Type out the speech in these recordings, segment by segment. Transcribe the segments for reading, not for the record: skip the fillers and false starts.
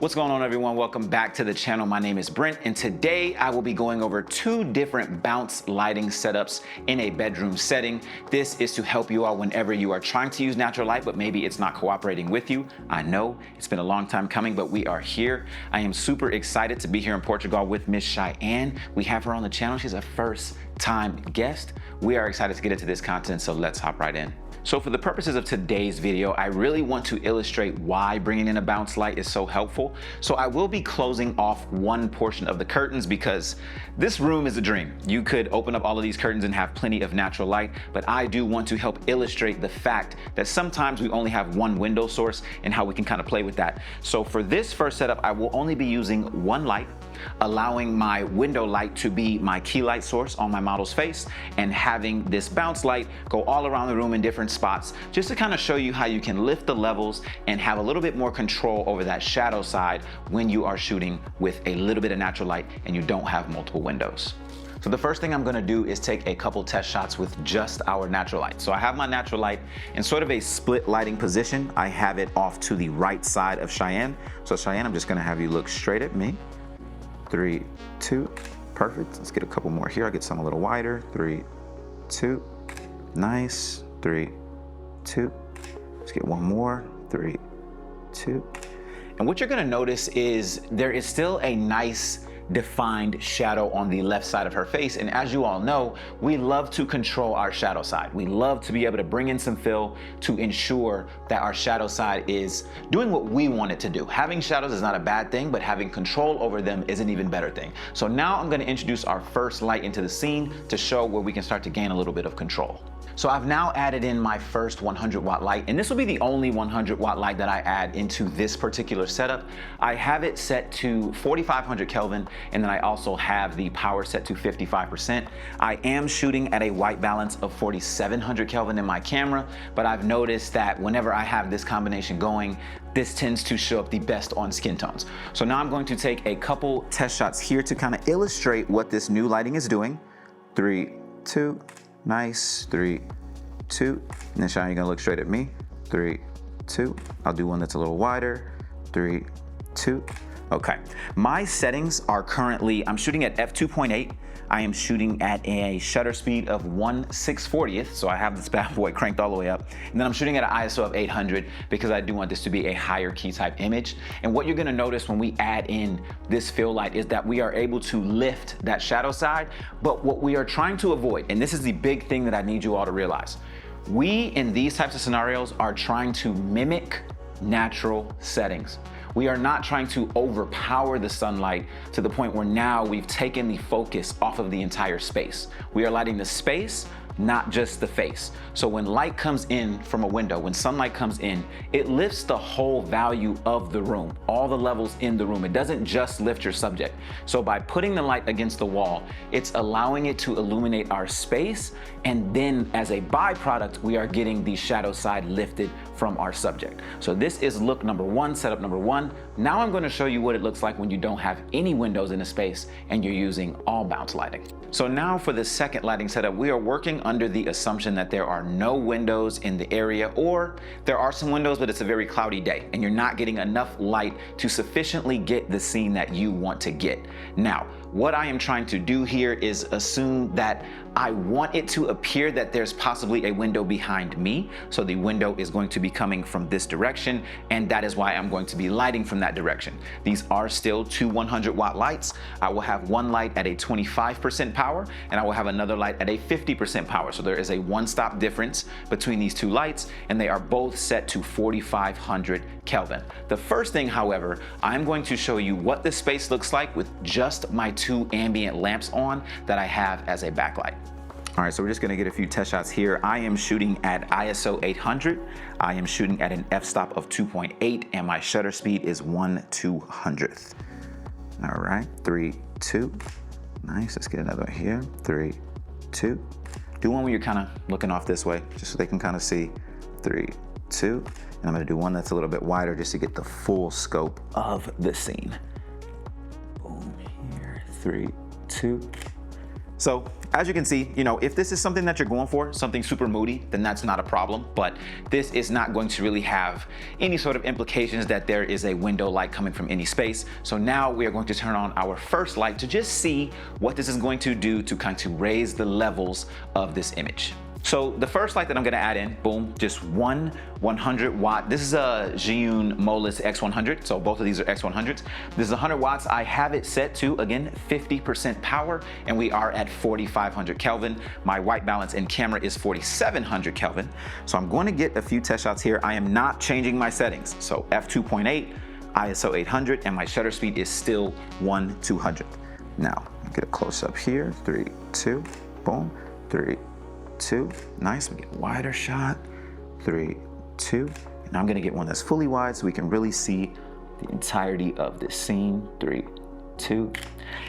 What's going on, everyone? Welcome back to the channel. My name is Brent, and today I will be going over two different bounce lighting setups in a bedroom setting. This is to help you out whenever you are trying to use natural light, but maybe it's not cooperating with you. I know it's been a long time coming, but we are here. I am super excited to be here in Portugal with Miss Cheyenne. We have her on the channel. She's a first-time guest. We are excited to get into this content, so let's hop right in. So for the purposes of today's video, I really want to illustrate why bringing in a bounce light is so helpful. So I will be closing off one portion of the curtains because this room is a dream. You could open up all of these curtains and have plenty of natural light, but I do want to help illustrate the fact that sometimes we only have one window source and how we can kind of play with that. So for this first setup, I will only be using one light, allowing my window light to be my key light source on my model's face, and having this bounce light go all around the room in different spots, just to kind of show you how you can lift the levels and have a little bit more control over that shadow side when you are shooting with a little bit of natural light and you don't have multiple windows. So the first thing I'm gonna do is take a couple test shots with just our natural light. So I have my natural light in sort of a split lighting position. I have it off to the right side of Cheyenne. So Cheyenne, I'm just gonna have you look straight at me. 3, 2, perfect. Let's get a couple more here. I'll get some a little wider. 3, 2, nice. 3, 2, let's get one more. 3, 2. And what you're gonna notice is there is still a nice defined shadow on the left side of her face. And as you all know, we love to control our shadow side. We love to be able to bring in some fill to ensure that our shadow side is doing what we want it to do. Having shadows is not a bad thing, but having control over them is an even better thing. So now I'm gonna introduce our first light into the scene to show where we can start to gain a little bit of control. So I've now added in my first 100 watt light, and this will be the only 100 watt light that I add into this particular setup. I have it set to 4500 Kelvin, and then I also have the power set to 55%. I am shooting at a white balance of 4700 Kelvin in my camera, but I've noticed that whenever I have this combination going, this tends to show up the best on skin tones. So now I'm going to take a couple test shots here to kind of illustrate what this new lighting is doing. 3, 2, nice. 3, 2, and then Cheyenne, you're gonna look straight at me. 3, 2, I'll do one that's a little wider. 3, 2, okay. My settings are currently, I'm shooting at f2.8. I am shooting at a shutter speed of 1/640th, so I have this bad boy cranked all the way up. And then I'm shooting at an ISO of 800 because I do want this to be a higher key type image. And what you're gonna notice when we add in this fill light is that we are able to lift that shadow side, but what we are trying to avoid, and this is the big thing that I need you all to realize, we in these types of scenarios are trying to mimic natural settings. We are not trying to overpower the sunlight to the point where now we've taken the focus off of the entire space. We are lighting the space, not just the face. So when light comes in from a window, when sunlight comes in, it lifts the whole value of the room, all the levels in the room. It doesn't just lift your subject. So by putting the light against the wall, it's allowing it to illuminate our space, and then as a byproduct, we are getting the shadow side lifted from our subject. So this is look number one, setup number one. Now I'm going to show you what it looks like when you don't have any windows in a space and you're using all bounce lighting. So now for the second lighting setup, we are working under the assumption that there are no windows in the area, or there are some windows, but it's a very cloudy day and you're not getting enough light to sufficiently get the scene that you want to get. Now, what I am trying to do here is assume that I want it to appear that there's possibly a window behind me. So the window is going to be coming from this direction, and that is why I'm going to be lighting from that direction. These are still two 100 watt lights. I will have one light at a 25% power, and I will have another light at a 50% power. So there is a one-stop difference between these two lights, and they are both set to 4500 Kelvin. The first thing, however, I'm going to show you what the space looks like with just my two ambient lamps on that I have as a backlight. All right, so we're just gonna get a few test shots here. I am shooting at ISO 800. I am shooting at an f-stop of 2.8, and my shutter speed is 1/200th. All right, 3, 2, nice. Let's get another one here. 3, 2. Do one when you're kind of looking off this way, just so they can kind of see. 3, 2, and I'm gonna do one that's a little bit wider just to get the full scope of the scene. Boom, here, 3, 2. So as you can see, if this is something that you're going for, something super moody, then that's not a problem. But this is not going to really have any sort of implications that there is a window light coming from any space. So now we are going to turn on our first light to just see what this is going to do to kind of raise the levels of this image. So the first light that I'm gonna add in, boom, just one 100 watt. This is a Zhiyun Molus X100. So both of these are X100s. This is 100 watts. I have it set to, again, 50% power, and we are at 4,500 Kelvin. My white balance in camera is 4,700 Kelvin. So I'm going to get a few test shots here. I am not changing my settings. So f2.8, ISO 800, and my shutter speed is still 1/200. Now, get a close up here. 3, 2, boom, 3, 2, nice. We get a wider shot. 3, 2. And I'm gonna get one that's fully wide so we can really see the entirety of this scene. 3, 2.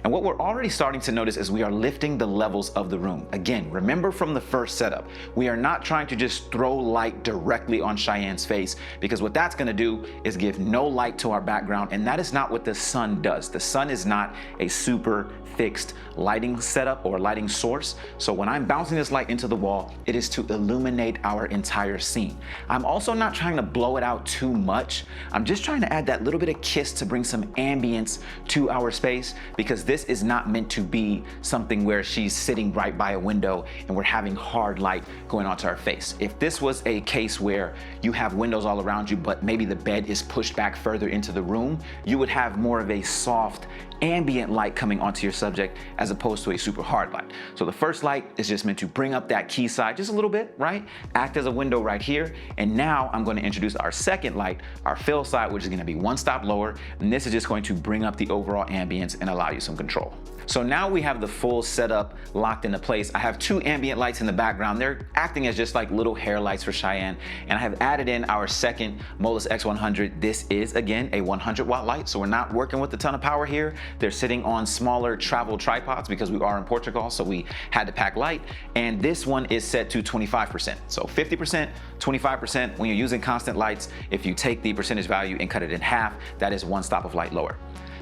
And what we're already starting to notice is we are lifting the levels of the room. Again, remember from the first setup, we are not trying to just throw light directly on Cheyenne's face, because what that's gonna do is give no light to our background, and that is not what the sun does. The sun is not a super fixed lighting setup or lighting source. So when I'm bouncing this light into the wall, it is to illuminate our entire scene. I'm also not trying to blow it out too much. I'm just trying to add that little bit of kiss to bring some ambience to our space, because this is not meant to be something where she's sitting right by a window and we're having hard light going onto our face. If this was a case where you have windows all around you, but maybe the bed is pushed back further into the room, you would have more of a soft ambient light coming onto your subject as opposed to a super hard light. So the first light is just meant to bring up that key side just a little bit, right? Act as a window right here. And now I'm going to introduce our second light, our fill side, which is going to be one stop lower. And this is just going to bring up the overall ambience and allow you some control. So now we have the full setup locked into place. I have 2 ambient lights in the background. They're acting as just like little hair lights for Cheyenne. And I have added in our second Molus X100. This is, again, a 100 watt light. So we're not working with a ton of power here. They're sitting on smaller travel tripods because we are in Portugal, so we had to pack light. And this one is set to 25%. So 50%, 25%. When you're using constant lights, if you take the percentage value and cut it in half, that is one stop of light lower.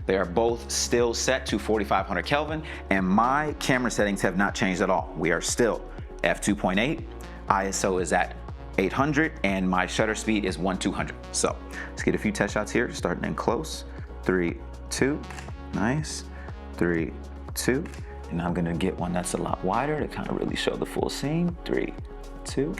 They are both still set to 4,500 Kelvin, and my camera settings have not changed at all. We are still f2.8, ISO is at 800, and my shutter speed is 1/200. So let's get a few test shots here, starting in close. 3, 2, nice. 3, 2, and I'm gonna get one that's a lot wider to kind of really show the full scene. 3, 2.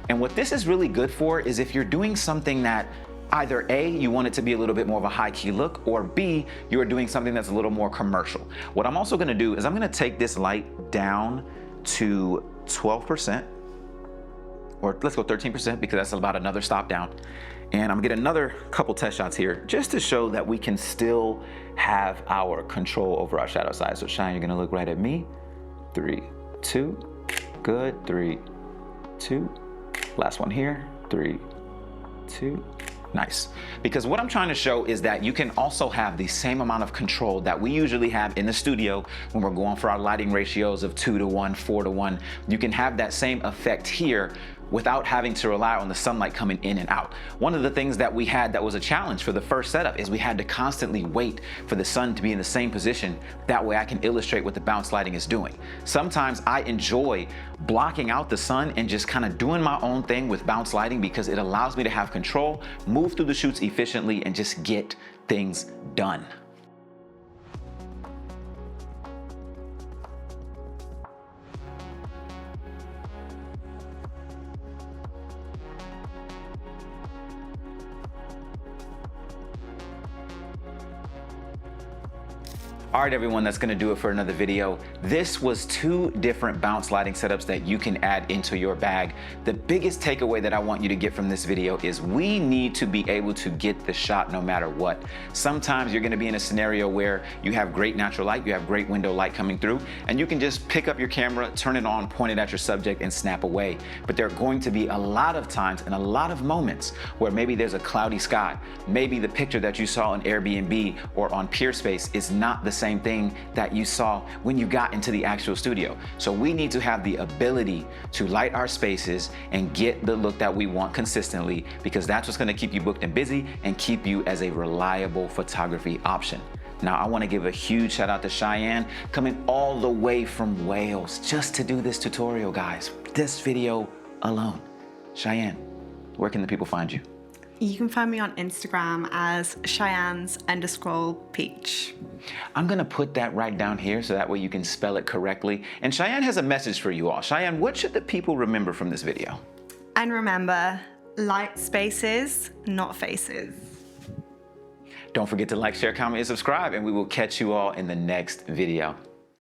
And what this is really good for is if you're doing something that either A, you want it to be a little bit more of a high key look, or B, you are doing something that's a little more commercial. What I'm also gonna do is I'm gonna take this light down to 12%, or let's go 13% because that's about another stop down. And I'm gonna get another couple test shots here just to show that we can still have our control over our shadow size. So Cheyenne, you're gonna look right at me. 3, 2, good, 3, 2. Last one here, 3, 2. Nice. Because what I'm trying to show is that you can also have the same amount of control that we usually have in the studio when we're going for our lighting ratios of 2:1, 4:1. You can have that same effect here without having to rely on the sunlight coming in and out. One of the things that we had that was a challenge for the first setup is we had to constantly wait for the sun to be in the same position. That way I can illustrate what the bounce lighting is doing. Sometimes I enjoy blocking out the sun and just kind of doing my own thing with bounce lighting because it allows me to have control, move through the shoots efficiently, and just get things done. All right, everyone, that's gonna do it for another video. This was 2 different bounce lighting setups that you can add into your bag. The biggest takeaway that I want you to get from this video is we need to be able to get the shot no matter what. Sometimes you're gonna be in a scenario where you have great natural light, you have great window light coming through, and you can just pick up your camera, turn it on, point it at your subject, and snap away. But there are going to be a lot of times and a lot of moments where maybe there's a cloudy sky. Maybe the picture that you saw on Airbnb or on Peerspace is not the same thing that you saw when you got into the actual studio. So we need to have the ability to light our spaces and get the look that we want consistently, because that's what's gonna keep you booked and busy and keep you as a reliable photography option. Now, I wanna give a huge shout out to Cheyenne, coming all the way from Wales just to do this tutorial, guys. This video alone. Cheyenne, where can the people find you? You can find me on Instagram as Cheyennes_peach. I'm gonna put that right down here so that way you can spell it correctly. And Cheyenne has a message for you all. Cheyenne, what should the people remember from this video? And remember, like spaces, not faces. Don't forget to like, share, comment, and subscribe, and we will catch you all in the next video.